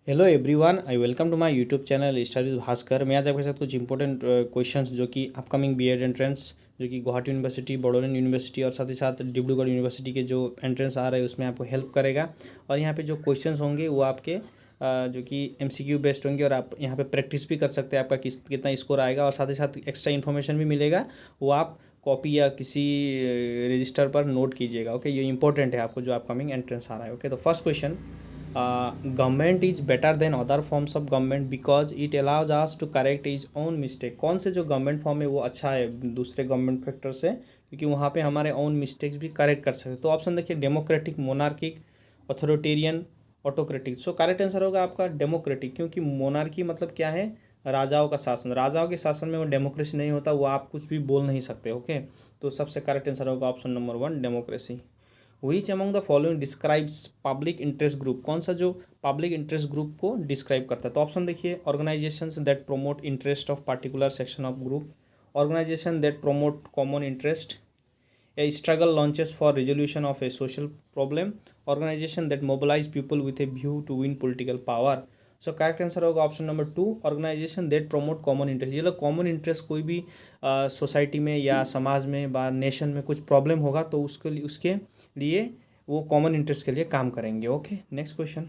Hello everyone, I welcome to my YouTube channel study with Bhaskar. मैं आज आपके साथ कुछ इंपॉर्टेंट क्वेश्चंस जो कि अपकमिंग बीएड एंट्रेंस जो कि गुवाहाटी यूनिवर्सिटी, बड़ौदा यूनिवर्सिटी और साथ ही साथ डिब्रूगढ़ यूनिवर्सिटी के जो एंट्रेंस आ रहे हैं उसमें आपको हेल्प करेगा। और यहाँ पे जो क्वेश्चंस होंगे वो आपके जो कि एमसीक्यू बेस्ड होंगे और आप यहाँ पे प्रैक्टिस भी कर सकते हैं आपका कितना स्कोर आएगा। और साथ ही साथ एक्स्ट्रा इन्फॉर्मेशन भी मिलेगा, वो आप कॉपी या किसी रजिस्टर पर नोट कीजिएगा। ओके, ये इंपॉर्टेंट है आपको जो अपकमिंग एंट्रेंस आ रहा है। ओके, तो first question, government is better than other forms of government because it allows us to correct its own mistake. कौन से जो गवर्नमेंट फॉर्म है वो अच्छा है दूसरे गवर्नमेंट फैक्टर से, क्योंकि वहाँ पे हमारे ओन मिस्टेक्स भी करेक्ट कर सकते हैं। तो ऑप्शन देखिए, democratic, monarchic, authoritarian, autocratic. So correct answer होगा आपका डेमोक्रेटिक, क्योंकि मोनार्की मतलब क्या है, राजाओं का शासन। राजाओं के शासन में वो डेमोक्रेसी नहीं होता, वो आप कुछ भी बोल नहीं सकते। ओके, तो सबसे करेक्ट आंसर होगा option number 1, democracy. Which among the following describes public interest group. कौन सा जो पब्लिक इंटरेस्ट ग्रुप को डिस्क्राइब करता है। तो ऑप्शन देखिए, organisations that promote interest of particular section of group, organisation that promote common interest, a struggle launches for resolution of a social problem, organisation that mobilise people with a view to win political power. So correct answer होगा option number 2, organisation that promote common interest. ये लोग common interest, कोई भी society में या समाज में बा नेशन में कुछ प्रॉब्लम होगा तो उसके लिए वो कॉमन इंटरेस्ट के लिए काम करेंगे। ओके, नेक्स्ट क्वेश्चन,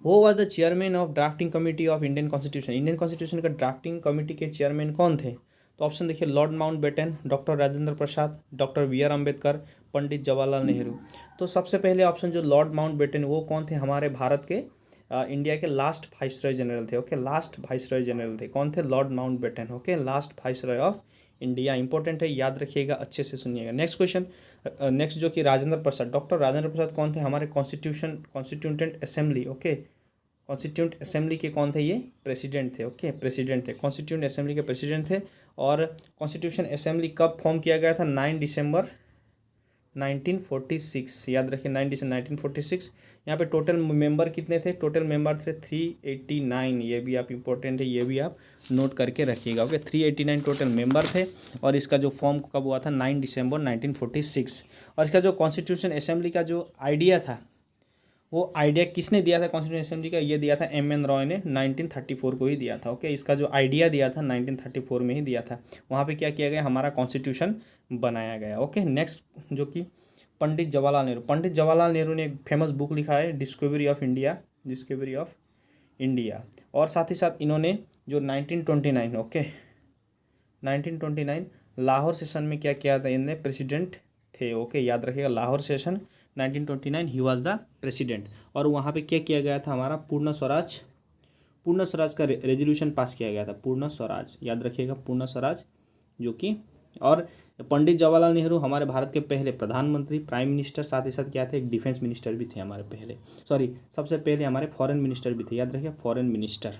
वो was the chairman of drafting committee of Indian constitution. Indian constitution का ड्राफ्टिंग कमेटी के चेयरमैन कौन थे। तो ऑप्शन देखिए, lord Mountbatten, doctor Rajendra Prasad, doctor B R Ambedkar, Pandit Jawaharlal Nehru. तो सबसे पहले ऑप्शन जो लॉर्ड माउंटबेटन, वो कौन थे, हमारे भारत के इंडिया के लास्ट वाइसरॉय जनरल थे। ओके, लास्ट वाइसरॉय जनरल थे, कौन थे, Lord Mountbatten. Okay, last viceroy of India, important है, याद रखिएगा, अच्छे से सुनिएगा। नेक्स्ट क्वेश्चन, नेक्स्ट जो कि राजेंद्र प्रसाद, डॉक्टर राजेंद्र प्रसाद कौन थे, हमारे कॉन्स्टिट्यूंटेंट असेंबली। ओके, कॉन्स्टिट्यूंट असेंबली के कौन थे, ये प्रेसिडेंट थे। ओके, प्रेसिडेंट थे, कॉन्स्टिट्यूंट असेंबली के प्रेसिडेंट थे। और कॉन्स्टिट्यूशन असेंबली कब फॉर्म किया गया था, 9 दिसंबर 1946, याद रखिए 9 दिसंबर 1946। यहाँ पे टोटल मेंबर कितने थे, टोटल मेंबर थे 389। ये भी आप इंपॉर्टेंट है, ये भी आप नोट करके रखिएगा। ओके, 389 टोटल मेंबर थे। और इसका जो फॉर्म कब हुआ था, 9 दिसंबर 1946। और इसका जो कॉन्स्टिट्यूशन असेंबली का जो आइडिया था, वो आइडिया किसने दिया था कॉन्स्टिट्यूशन असेंबली का, ये दिया था एम एन रॉय ने, 1934 को ही दिया था। ओके, इसका जो आइडिया दिया था 1934 में ही दिया था। वहाँ पे क्या किया गया, हमारा कॉन्स्टिट्यूशन बनाया गया। ओके, नेक्स्ट जो कि पंडित जवाहरलाल नेहरू। पंडित जवाहरलाल नेहरू ने एक फेमस बुक लिखा है, discovery of India, discovery of India. और साथ ही साथ इन्होंने जो 1929, ओके 1929 लाहौर सेशन में क्या किया था, इन्हें प्रेसिडेंट थे। ओके, याद रखिएगा, Lahore session 1929 he was the president. और वहाँ पे क्या किया गया था, हमारा पूर्ण स्वराज, पूर्ण स्वराज का रेजोल्यूशन पास किया गया था, पूर्ण स्वराज, याद रखिएगा, पूर्ण स्वराज जो कि। और पंडित जवाहरलाल नेहरू हमारे भारत के पहले प्रधानमंत्री, प्राइम मिनिस्टर, साथ ही साथ क्या थे, एक डिफेंस मिनिस्टर भी थे हमारे पहले, सबसे पहले हमारे फॉरेन मिनिस्टर भी थे, याद रखिए, फॉरेन मिनिस्टर।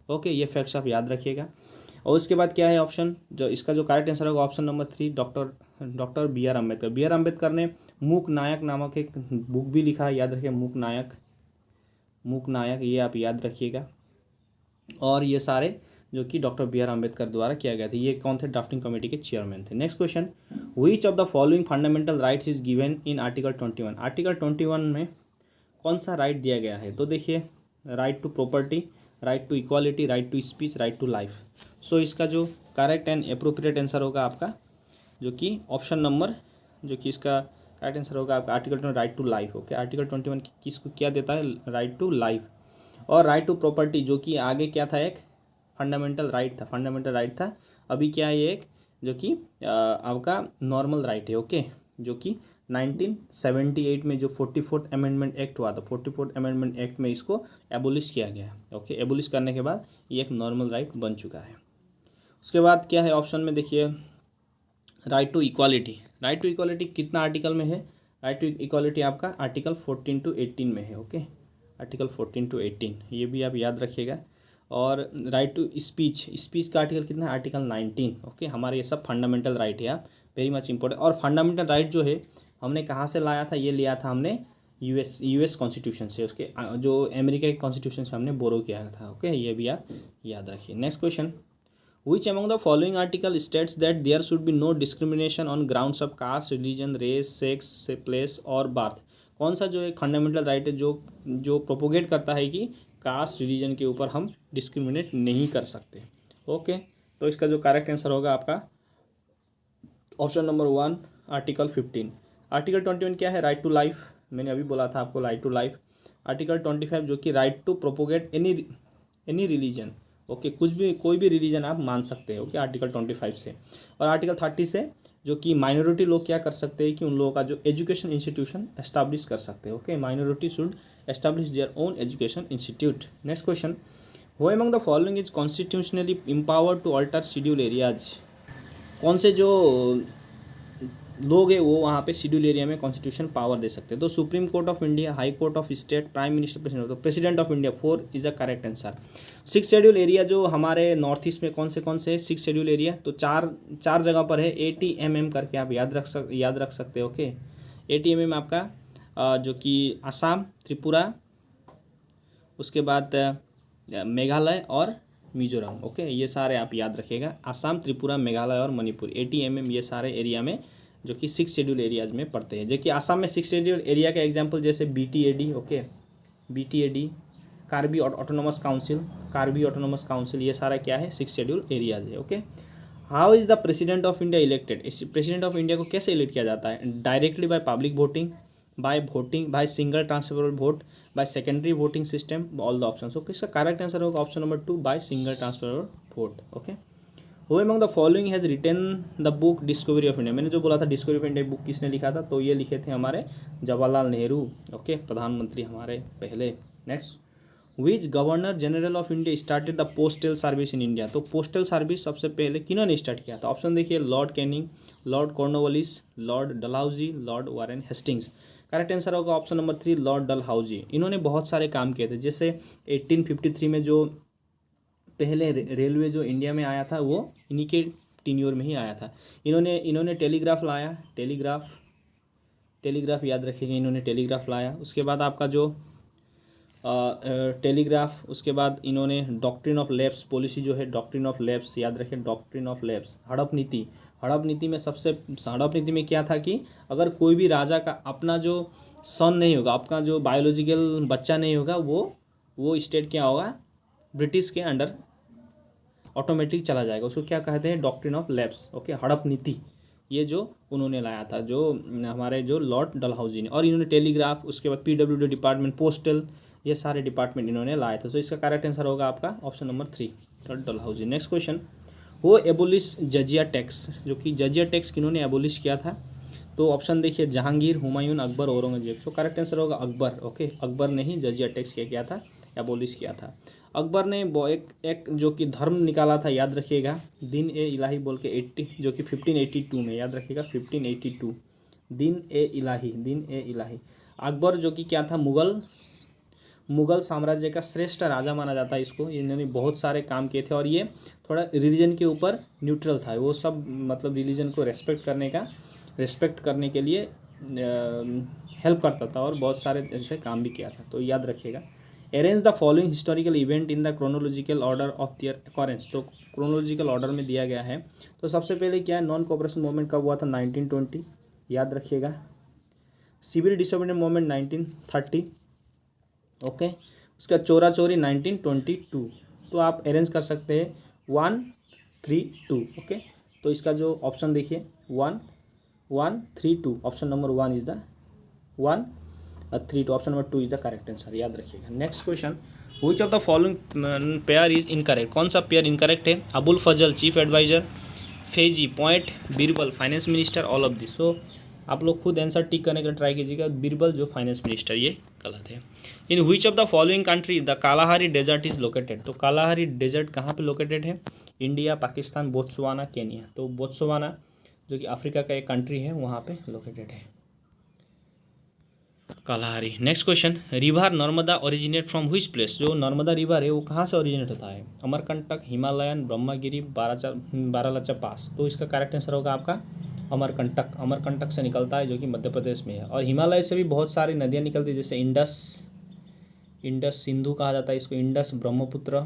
ओके, ये फैक्ट्स आप याद रखिएगा। और उसके बाद क्या है ऑप्शन, जो इसका जो करेक्ट आंसर होगा option number 3, doctor B R Ambedkar. B R Ambedkar ने मूक नायक नामक एक बुक भी लिखा है, याद रखिए, मूक नायक, मूक नायक, ये आप याद रखिएगा। और ये सारे जो कि डॉक्टर बी आर अम्बेडकर द्वारा किया गया था। ये कौन थे, ड्राफ्टिंग कमेटी के चेयरमैन थे। Next question, which of the following fundamental rights is given in article 21। Article 21 में कौन सा राइट दिया गया है। तो देखिए, right to property, right to equality, right to speech, right to life. So इसका जो करेक्ट एंड अप्रोप्रिएट आंसर होगा आपका जो कि ऑप्शन नंबर, जो कि इसका करेक्ट आंसर होगा आपका article 20, right to life. Okay, article 21 किसको क्या देता है, राइट टू लाइफ। और राइट टू प्रॉपर्टी जो कि आगे क्या था, एक फंडामेंटल राइट था, फंडामेंटल राइट था। अभी क्या है, ये एक जो कि आपका नॉर्मल राइट है। ओके, जो कि 1978 में जो 44th अमेंडमेंट एक्ट हुआ था, 44th अमेंडमेंट एक्ट में इसको एबोलिश किया गया। ओके, एबोलिश करने के बाद ये एक नॉर्मल राइट बन चुका है। उसके बाद क्या है ऑप्शन में, देखिए, right to equality. Right to equality कितना आर्टिकल में है, राइट टू इक्वालिटी आपका आर्टिकल 14 to 18 में है। ओके, आर्टिकल 14 to 18, ये भी आप याद रखिएगा। और राइट टू स्पीच, स्पीच का आर्टिकल कितना है, आर्टिकल 19। ओके, हमारे ये सब फंडामेंटल राइट है, आप वेरी मच इंपॉर्टेंट। और फंडामेंटल राइट जो है हमने कहाँ से लाया था, ये लिया था हमने यूएस कॉन्स्टिट्यूशन से, उसके जो अमेरिका के कॉन्स्टिट्यूशन से हमने बोरो किया था। ओके, ये भी आप याद रखिए। Next question, which among the following article states that there should be no discrimination on grounds of caste, religion, race, sex, place or birth। कौन सा जो एक फंडामेंटल राइट है जो प्रोपोगेट करता है कि कास्ट रिलीजन के ऊपर हम डिस्क्रिमिनेट नहीं कर सकते। ओके, तो इसका जो करेक्ट आंसर होगा आपका ऑप्शन नंबर 1 आर्टिकल 15। आर्टिकल 21 क्या है? राइट टू लाइफ, मैंने अभी बोला था आपको राइट टू लाइफ। आर्टिकल 25 जो कि right to propagate any religion. Okay, कुछ भी कोई भी रिलीजन आप मान सकते हैं। ओके, आर्टिकल 25 से। और आर्टिकल 30 से जो कि माइनॉरिटी लोग क्या कर सकते हैं कि उन लोगों का जो एजुकेशन इंस्टीट्यूशन एस्टैब्लिश कर सकते हैं। Okay, minority should establish their own education institute. Next question, who among the following is constitutionally empowered to alter schedule areas? कौन से जो लोग हैं वो वहाँ पे शेड्यूल एरिया में कॉन्स्टिट्यूशन पावर दे सकते हैं? तो supreme court of India, high court of state, prime minister, president. तो president of India 4 is the correct answer. 6 schedule area जो हमारे नॉर्थ ईस्ट में कौन से 6 शेड्यूल एरिया? तो चार जगह पर है। ATMM करके आप याद रख सकते हो। ओके, ATMM आपका जो कि असम, त्रिपुरा, उसके बाद मेघालय और मिजोरम। ओके, ये सारे आप याद रखिएगा, असम, त्रिपुरा, मेघालय और मणिपुर। ATMM ये सारे एरिया में जो कि 6 शेड्यूल एरियाज में पड़ते हैं। जो कि असम में 6 शेड्यूल एरिया का एग्जांपल जैसे BTAD। Okay, BTAD, Karbi autonomous council, ये सारा क्या है? 6 शेड्यूल एरियाज है। Okay, how is the president of India elected? इस प्रेसिडेंट ऑफ इंडिया को कैसे इलेक्ट किया जाता है? Directly by public voting, by single transferable vote, by secondary voting system, all the option. Okay, इसका करेक्ट आंसर होगा option number 2 by single transferable vote. Okay, who among the following has written the book discovery of India? मैंने जो बोला था discovery of India book किसने लिखा था? तो ये लिखे थे हमारे जवाहरलाल नेहरू। ओके, प्रधानमंत्री हमारे पहले। Next, which governor general of India started the postal service in India? तो पोस्टल सर्विस सबसे पहले किन्होंने स्टार्ट किया था? ऑप्शन देखिए, Lord Canning, Lord Cornwallis, Lord Dalhousie, Lord Warren Hastings. Correct answer होगा ऑप्शन नंबर 3 लॉर्ड डलहौजी। इन्होंने बहुत सारे काम किए थे, जैसे 1853 में जो पहले रेलवे जो इंडिया में आया था वो इन्हीं के टीन्योर में ही आया था। इन्होंने टेलीग्राफ लाया, टेलीग्राफ याद रखिएगा, इन्होंने टेलीग्राफ लाया। उसके बाद आपका जो टेलीग्राफ, उसके बाद इन्होंने डॉक्ट्रिन ऑफ लैप्स पॉलिसी जो है, डॉक्ट्रिन ऑफ लैप्स याद रखें, डॉक्ट्रिन ऑफ लैप्स। हड़प नीति हड़प नीति में क्या था कि अगर कोई भी राजा का अपना जो सन नहीं होगा, अपना जो बायोलॉजिकल बच्चा नहीं होगा, वो स्टेट क्या होगा? ब्रिटिश के अंडर ऑटोमेटिक चला जाएगा। उसको क्या कहते हैं? Doctrine of lapse. ओके, हड़प नीति ये जो उन्होंने लाया था, जो हमारे जो लॉर्ड डलहौजी ने। और इन्होंने टेलीग्राफ, उसके बाद PWD डिपार्टमेंट, पोस्टल, ये सारे डिपार्टमेंट इन्होंने लाए थे। तो इसका करेक्ट आंसर होगा आपका option number 3 Lord Dalhousie. Next question, वो एबोलिश जजिया टैक्स? जो कि जजिया टैक्स किन्होंने एबोलिश किया था? तो ऑप्शन देखिए, जहांगीर, हुमायूं, अकबर, औरंगजेब। सो करेक्ट आंसर होगा अकबर। ओके, अकबर ने ही जजिया टैक्स किया था, एबोलिश किया था। अकबर ने एक जो कि धर्म निकाला था, याद रखिएगा, दिन ए इलाही बोल के 80, जो कि 1582 में, याद रखिएगा 1582, दिन ए इलाही। अकबर जो कि क्या था? मुगल साम्राज्य का श्रेष्ठ राजा माना जाता है इसको। इन्होंने बहुत सारे काम किए थे और ये थोड़ा रिलीजन के ऊपर न्यूट्रल था। वो सब मतलब रिलीजन को रेस्पेक्ट करने के लिए हेल्प करता था और बहुत सारे ऐसे काम भी किया था। तो याद रखिएगा। Arrange the following historical event in the chronological order of their occurrence. तो क्रोनोलॉजिकल ऑर्डर में दिया गया है। तो सबसे पहले क्या है? नॉन कोऑपरेशन मूवमेंट कब हुआ था? 1920, याद रखिएगा। Civil disobedience movement 1930। ओके, उसका चोरा चोरी 1922। तो आप अरेंज कर सकते हैं 1, 3, 2। ओके, तो इसका जो ऑप्शन देखिए 1, 1, 3, 2, option number 1 is the 1, 3, 2, option number 2 is the correct answer, याद रखिएगा। Next question, which of the following pair is incorrect? कौन सा पेयर इनकरेक्ट है? Abul Fazal chief adviser, Faizi point, Birbal finance minister, all of this. सो आप लोग खुद आंसर टिक करने का ट्राई कीजिएगा। बीरबल जो फाइनेंस मिनिस्टर, ये गलत है। In which of the following country the Kalahari desert is located? तो कालाहारी डेजर्ट कहाँ पे लोकेटेड है? India, Pakistan, Botswana, Kenya. तो बोत्सवाना जो कि अफ्रीका का एक कंट्री है, वहाँ पे लोकेटेड है Kalahari. Next question, river Narmada originate from which place? जो नर्मदा रिवर है वो कहाँ से ओरिजिनेट होता है? अमरकंटक, हिमालयन, ब्रह्मगिरी, बारालाचा पास। तो इसका करेक्ट आंसर होगा आपका अमरकंटक से निकलता है, जो कि मध्य प्रदेश में है। और हिमालय से भी बहुत सारी नदियाँ निकलती है, जैसे इंडस सिंधु कहा जाता है इसको, इंडस, ब्रह्मपुत्र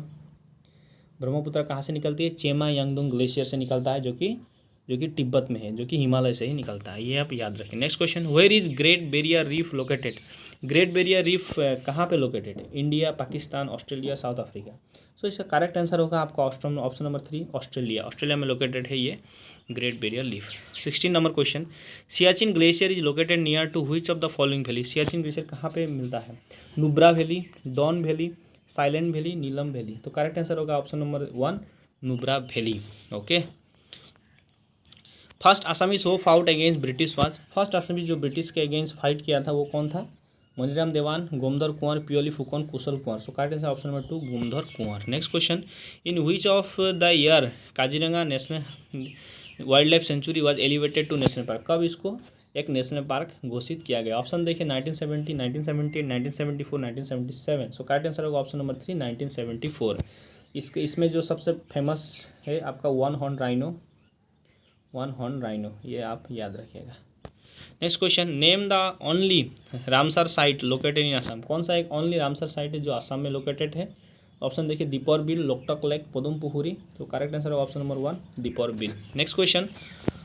कहाँ से निकलती है? चेमा यांगडुंग ग्लेशियर से निकलता है, जो कि जो कि तिब्बत में है, जो कि हिमालय से ही निकलता है, ये आप याद रखें। Next question, where is Great Barrier Reef located? Great Barrier Reef कहाँ पे लोकेटेड है? India, Pakistan, Australia, South Africa. So इसका करेक्ट आंसर होगा आपका ऑप्शन नंबर 3 ऑस्ट्रेलिया। ऑस्ट्रेलिया में लोकेटेड है ये Great Barrier Reef. 16 number question, Siachen Glacier is located near to which of the following valley? Siachen Glacier कहाँ पे मिलता है? Nubra Valley, Don Valley, Silent Valley, Neelam valley. तो करेक्ट आंसर होगा option number 1 Nubra Valley. Okay. First Assamese who fought against British was? First Assamese जो British के against fight किया था वो कौन था? Maniram Dewan, Gomdhar Konwar, Piyoli Phukan, Kushal Konwar. So correct answer option number 2 Gomdhar Konwar. Next question, in which of the year Kaziranga national wildlife sanctuary was elevated to national park? कब इसको एक नेशनल पार्क घोषित किया गया? ऑप्शन देखिए 1970, 1978, 1974, 1977। सो करेक्ट आंसर होगा ऑप्शन नंबर 3 1974। इसमें जो सबसे फेमस है आपका वन हॉर्न राइनो, ये आप याद रखिएगा। Next question, name the only Ramsar site located in Assam? कौन सा एक ओनली रामसर साइट है जो असम में लोकेटेड है? ऑप्शन देखिए दीपर बिल, लोकटक लेक, पदुमपुखुरी। तो करेक्ट आंसर है option number 1 Deepor Beel. Next question,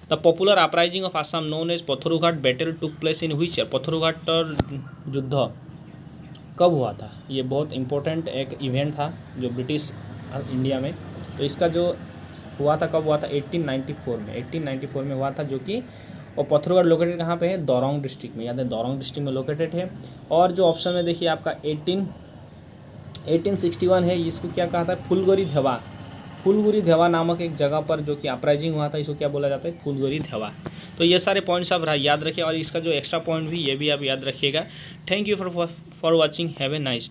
the popular uprising of Assam known as Patharughat battle took place in which year? Patharughat युद्ध कब हुआ था? ये बहुत इंपॉर्टेंट एक इवेंट था जो ब्रिटिश इंडिया में। तो इसका जो हुआ था कब हुआ था? 1894 में हुआ था, जो कि और पथरुघाट लोकेटेड कहाँ पे है? दौरोंग डिस्ट्रिक्ट में, याद है दौरोंग डिस्ट्रिक्ट में लोकेटेड है। और जो ऑप्शन में देखिए आपका 1861 है, इसको क्या कहा था? फुलगुरी धेवा नामक एक जगह पर जो कि अपराइजिंग हुआ था, इसको क्या बोला जाता है? फुलगुरी धेवा। तो ये सारे पॉइंट्स आप याद रखिए और इसका जो एक्स्ट्रा पॉइंट भी ये भी आप याद रखिएगा। Thank you for watching, have a nice.